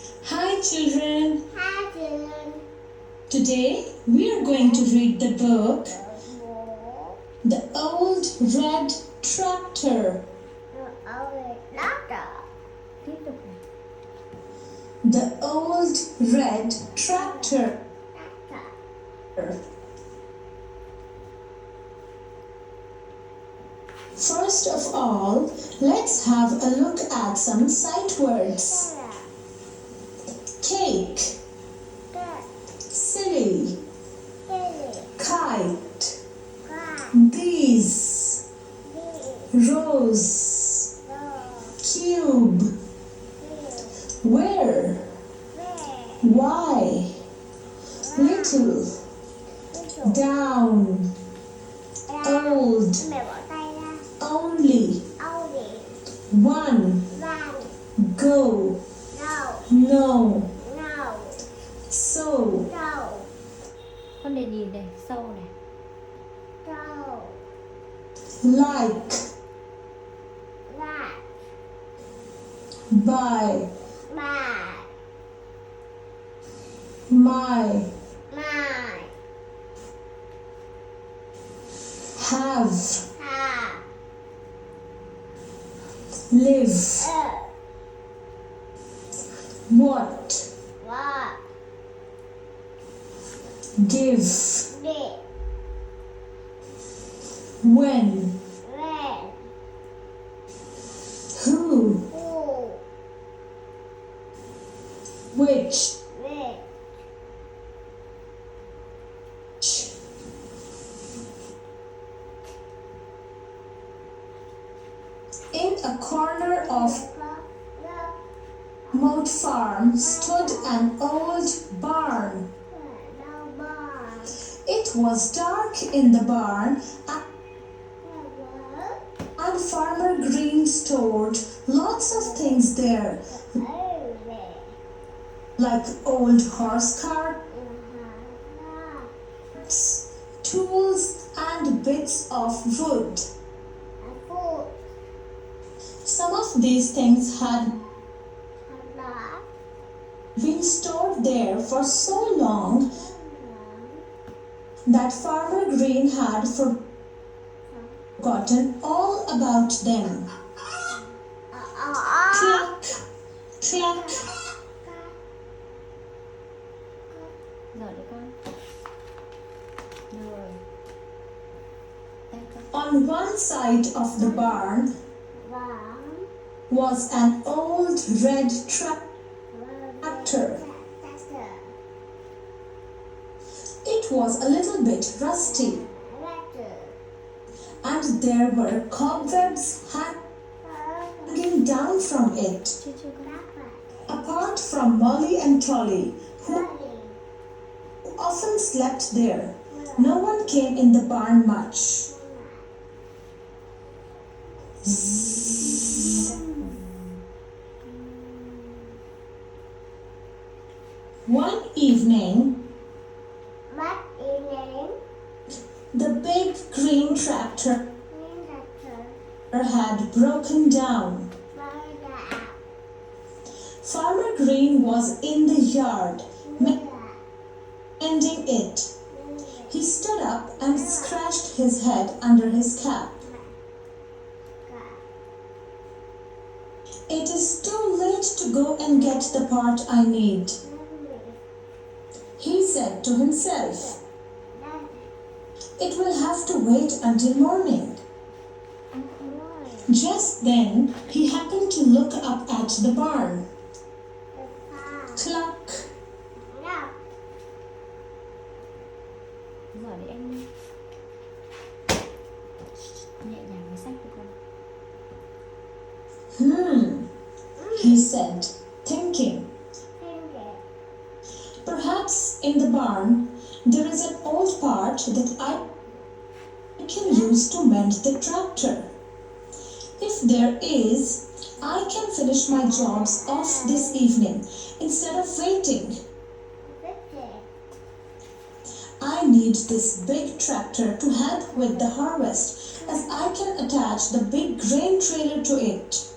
Hi children. Hi children. Today we are going to read the book The Old Red Tractor. Tiếp tục. The Old Red Tractor. First of all, let's have a look at some sight words. Cake, silly, kite, these, rose, cube, where, why, little, down, old, only, one, go, no, so, Con đề nhìn này, sâu này. like, by, my, have, live, what, give, when, who, which, in a corner of Moat Farm stood an old barn. It was dark in the barn and Farmer Green stored lots of things there, like old horse carts, tools and bits of wood. Some of these things had been stored there for so long that Farmer Green had forgotten all about them. Cluck, cluck. Rồi đấy con. Rồi. Đây con. On one side of the barn was an old red tractor. It was a little bit rusty, and there were cobwebs hanging down from it. Apart from Molly and Tolly, who often slept there, no one came in the barn much. One evening, the big green tractor had broken down. Farmer Green was in the yard mending it. He stood up and scratched his head under his cap. It is too late to go and get the part I need, he said to himself. It will have to wait until morning. Just then, he happened to look up at the barn. Cluck. Rồi để em nhẹ nhàng với sách của con. He said, thinking. Perhaps in the barn there is an old part that I can use to mend the tractor. If there is, I can finish my jobs off this evening instead of waiting. I need this big tractor to help with the harvest, as I can attach the big grain trailer to it.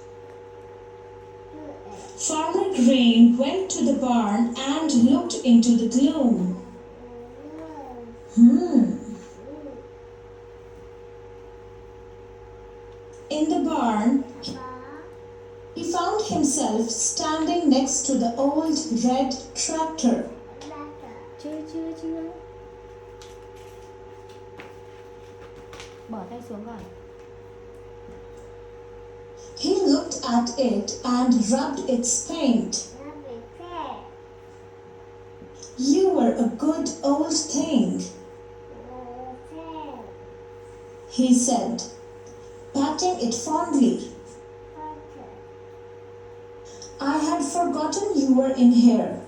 Farmer Green went to the barn and looked into the gloom. In the barn, he found himself standing next to the old red tractor. Chưa. Bỏ tay xuống rồi. He looked at it and rubbed its paint. You were a good old thing, he said, patting it fondly. I had forgotten you were in here.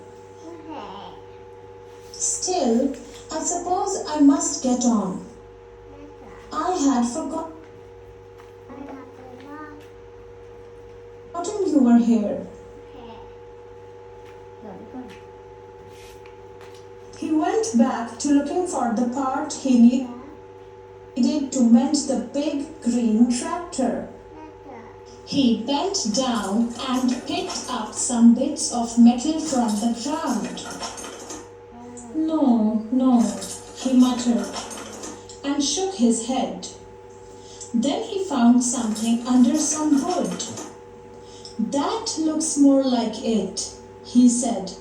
Still, I suppose I must get on. I had forgotten you were here. He went back to looking for the part he needed to mend the big green tractor. He bent down and picked up some bits of metal from the ground. No, he muttered and shook his head. Then he found something under some wood. That looks more like it, he said.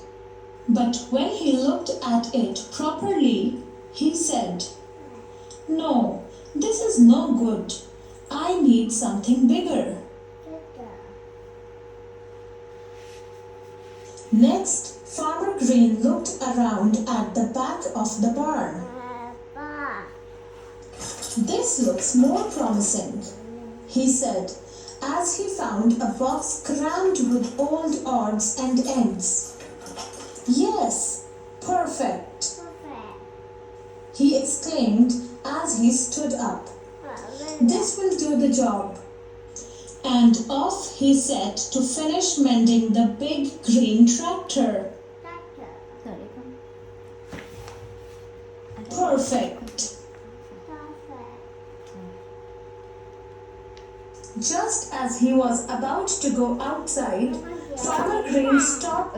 But when he looked at it properly, he said, No, this is no good. I need something bigger. Next, Farmer Green looked around at the back of the barn. This looks more promising, he said, as he found a box crammed with old odds and ends. Yes, perfect, he exclaimed as he stood up. This will do the job. And off he set to finish mending the big green tractor. Perfect. Just as he was about to go outside, Farmer Green stopped.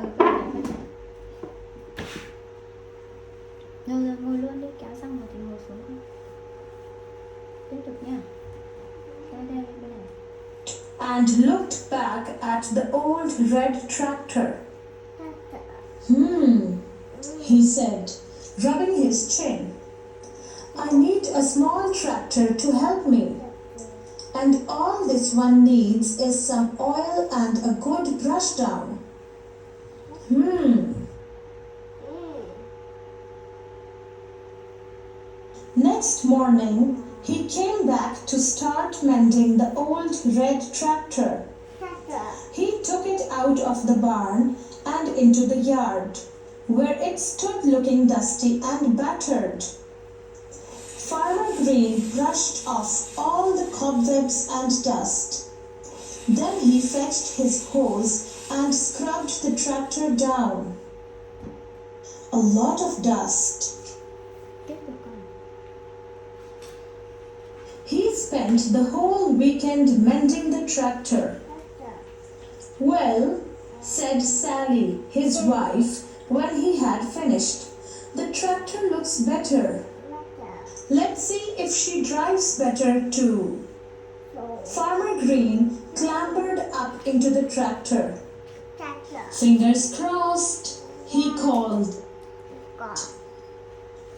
Rồi ngồi luôn đi, kéo xong rồi thì ngồi xuống thôi. Tiếp tục nha. Đây bên này. And looked back at the old red tractor. He said, rubbing his chin. I need a small tractor to help me. And all this one needs is some oil and a good brush down. Next morning, he came back to start mending the old red tractor. He took it out of the barn and into the yard, where it stood looking dusty and battered. Farmer Green brushed off all the cobwebs and dust. Then he fetched his hose and scrubbed the tractor down. A lot of dust. He spent the whole weekend mending the tractor. Well, said Sally, his wife, when he had finished, the tractor looks better. Let's see if she drives better too. Farmer Green clambered up into the tractor. Fingers crossed, he called.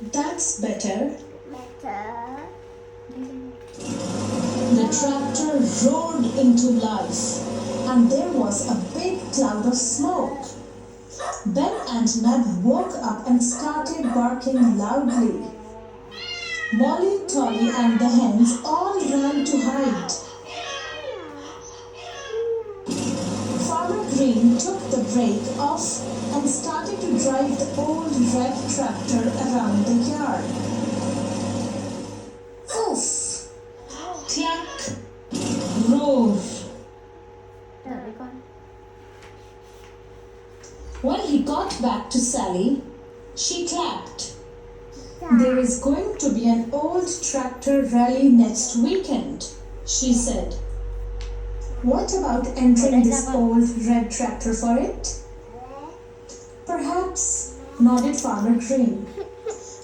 That's better. The tractor roared into life, and there was a big cloud of smoke. Ben and Ned woke up and started barking loudly. Molly, Tolly and the hens all ran to hide. Farmer Green took the brake off and started to drive the old red tractor around the yard. Oof! Clack! Roar! When he got back to Sally, she clapped. There is going to be an old tractor rally next weekend, she said. What about entering this old red tractor for it? Perhaps, nodded Farmer Green.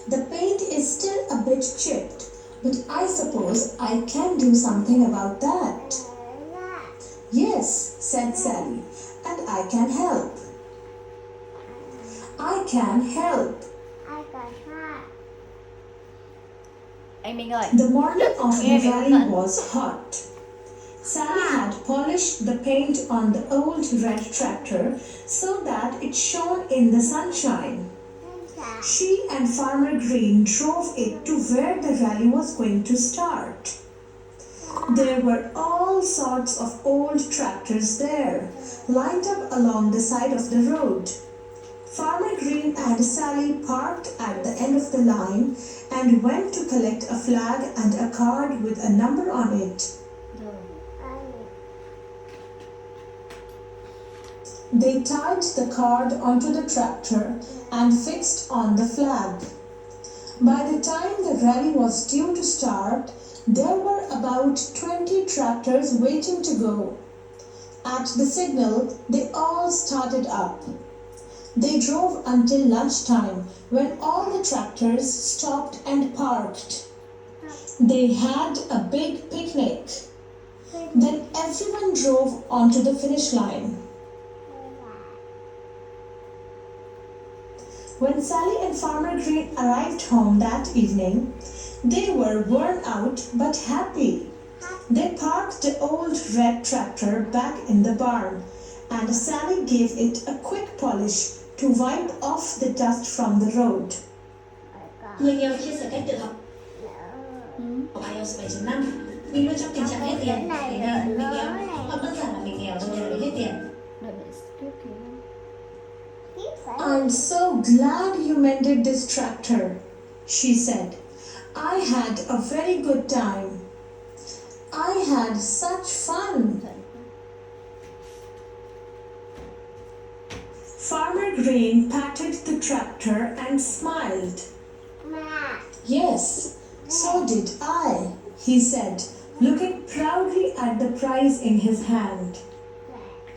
The paint is still a bit chipped, but I suppose I can do something about that. Yes, said Sally, and I can help. I can help. Anh Minh ơi, The morning of the Nghe mình rally hướng dẫn. was hot. Sally had polished the paint on the old red tractor so that it shone in the sunshine. She and Farmer Green drove it to where the rally was going to start. There were all sorts of old tractors there, lined up along the side of the road. Farmer Green and Sally parked at the end of the line and went to collect a flag and a card with a number on it. They tied the card onto the tractor and fixed on the flag. By the time the rally was due to start, there were about 20 tractors waiting to go. At the signal, they all started up. They drove until lunchtime when all the tractors stopped and parked. They had a big picnic. Then everyone drove onto the finish line. When Sally and Farmer Green arrived home that evening, they were worn out but happy. They parked the old red tractor back in the barn, and Sally gave it a quick polish to wipe off the dust from the road. Người nghèo chia sẻ cách tự học học IELTS 7.5. Mình luôn trong tình trạng hết tiền, thế nên mình nghèo, hoặc đơn giản là mình nghèo cho nên là mình hết tiền. đợi để skip kìa. I'm so glad you mended this tractor, she said. I had a very good time. I had such fun. Farmer Green patted the tractor and smiled. Yes, so did I, he said, looking proudly at the prize in his hand.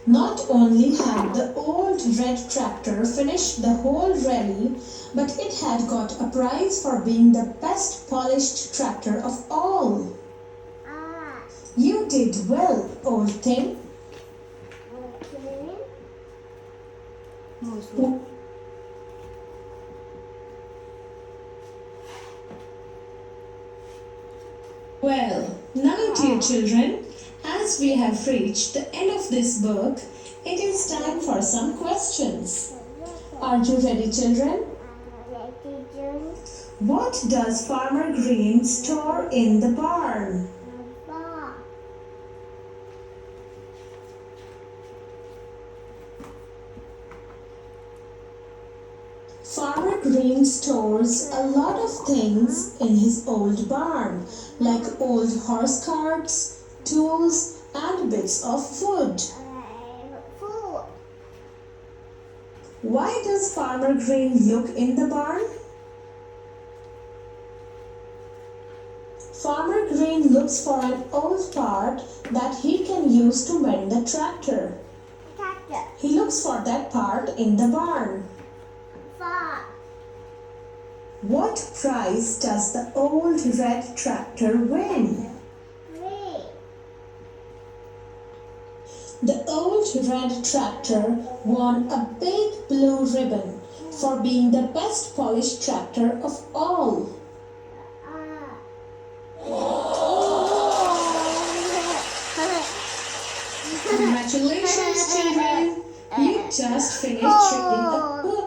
Not only had the old red tractor finished the whole rally, but it had got a prize for being the best polished tractor of all. You did well, old thing. Ngồi xuống. Well, now dear children, as we have reached the end of this book, it is time for some questions. Are you ready, children? What does Farmer Green store in the barn? Farmer Green stores a lot of things in his old barn, like old horse carts, tools, and bits of wood. Why does Farmer Green look in the barn? Farmer Green looks for an old part that he can use to mend the tractor. He looks for that part in the barn. What prize does the old red tractor win? The old red tractor won a big blue ribbon for being the best polished tractor of all. Congratulations, children! You just finished reading a book.